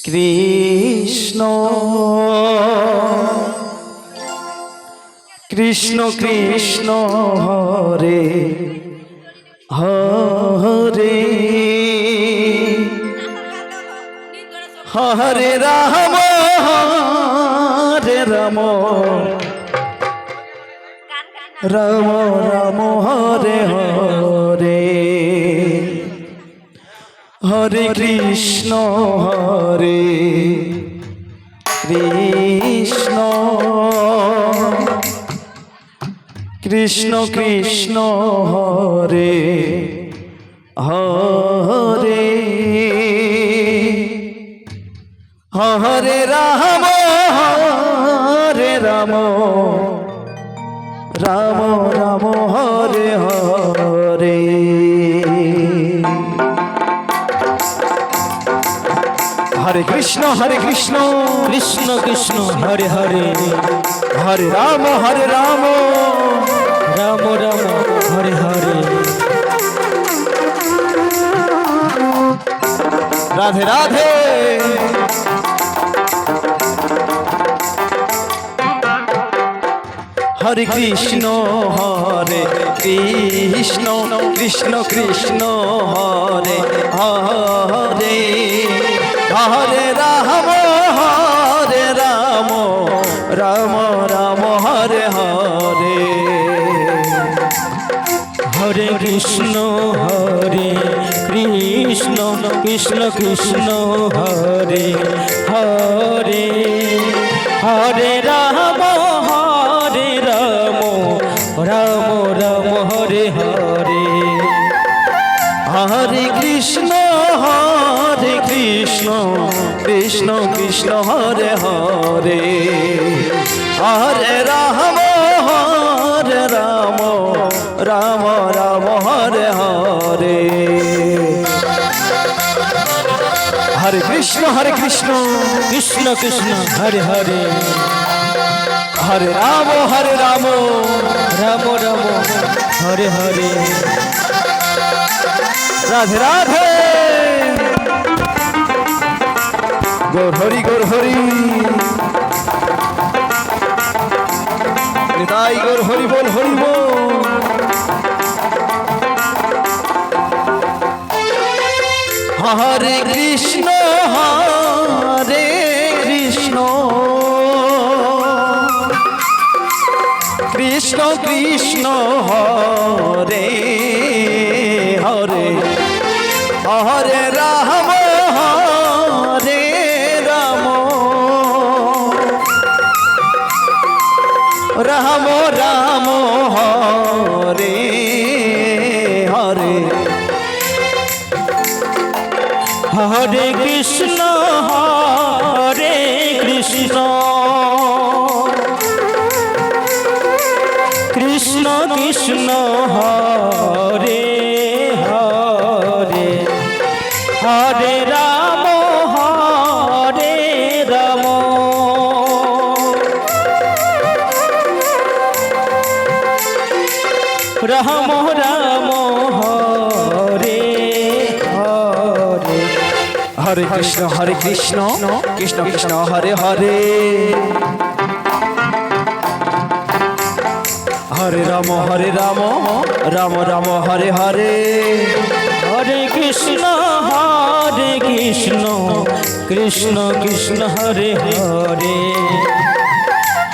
কৃষ্ণ কৃষ্ণ কৃষ্ণ হরে হরে হরে রাম হরে রাম রাম রাম হরে হরে হরে কৃষ্ণ হরে কৃষ্ণ কৃষ্ণ কৃষ্ণ হরে হরে হরে রাম হরে রাম রাম রাম হরে হরে হরে কৃষ্ণ কৃষ্ণ কৃষ্ণ হরে হরে হরে রাম রাম রাম হরে হরে রাধে রাধে হরে কৃষ্ণ কৃষ্ণ কৃষ্ণ হরে হরে হরে রাম রাম রাম হরে হরে হরে কৃষ্ণ কৃষ্ণ কৃষ্ণ হরে হরে হরে রাম রাম রাম হরে হরে হরে কৃষ্ণ কৃষ্ণ কৃষ্ণ হরে হরে হরে রাম রাম রাম রাম হরে হরে হরে কৃষ্ণ কৃষ্ণ কৃষ্ণ হরে হরে হরে রাম রাম রাম হরে হরে রাধে রাধে গৌর হরি তাই গৌর হরি বল হরে কৃষ্ণ কৃষ্ণ কৃষ্ণ হরে হরে হরে রাম রাম রাম হরে হরে হরে কৃষ্ণ কৃষ্ণ কৃষ্ণ হরে হরে হরে রাম রাম রাম হরে হরে হরে কৃষ্ণ কৃষ্ণ কৃষ্ণ হরে হরে হরে রাম রাম রাম হরে হরে হরে কৃষ্ণ কৃষ্ণ কৃষ্ণ হরে হরে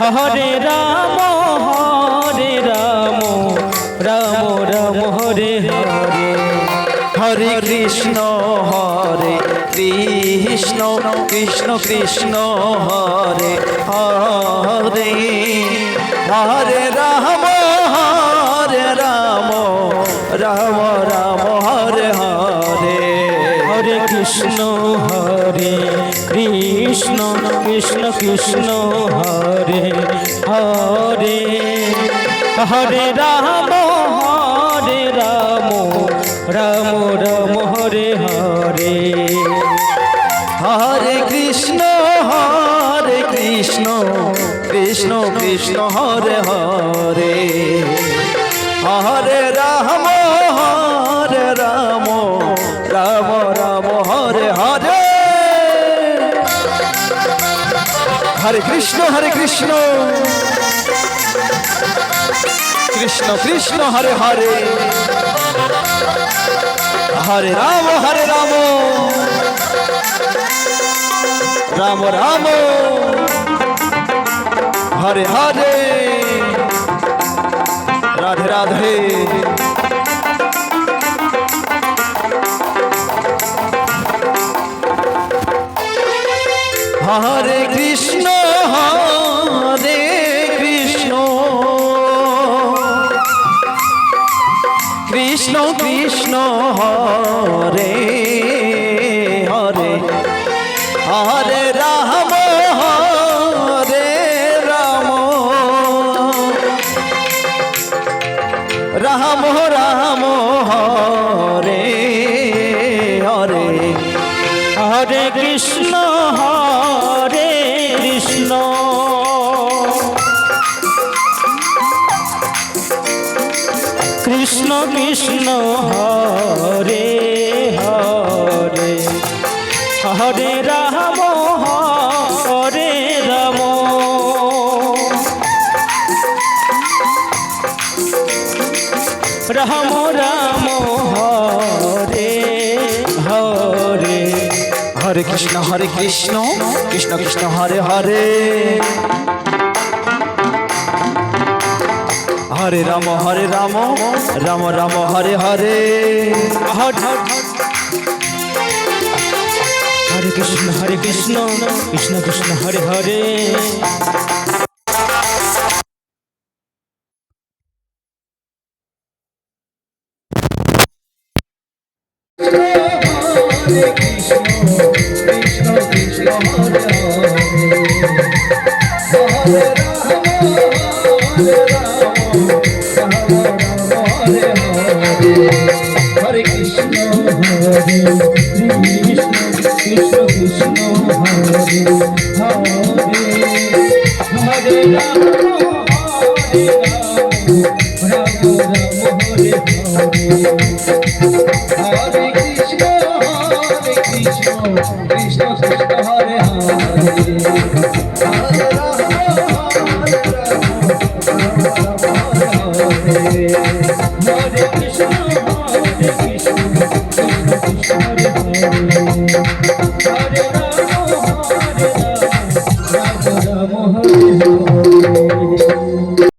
হরে রাম রাম রাম হরে হরে হরে কৃষ্ণ কৃষ্ণ কৃষ্ণ হরে হরে হরে রাম রাম রাম হরে হরে হরে কৃষ্ণ কৃষ্ণ কৃষ্ণ হরে হরে হরে রাম রাম হরে হরে হরে কৃষ্ণ কৃষ্ণ কৃষ্ণ হরে হরে হরে রাম রাম রাম হরে হরে হরে কৃষ্ণ কৃষ্ণ কৃষ্ণ হরে হরে হরে রাম রাম রাম হরে হরে রাধে রাধে হরে Krishna Krishna Krishna Hare Hare Hare Ram Ram Ram Hare Hare Hare Krishna Krishna Krishna Krishna Hare Hare Hare Ram Ram Ram Hare Hare Hare Krishna Krishna Krishna Hare Hare Hare Ram Ram Ram Hare Hare Hare Krishna Krishna Krishna Hare Hare Hare Krishna Krishna Krishna Hare Hare Rama Rama Hare Hare Krishna Krishna Krishna Hare Hare Hare Rama Hare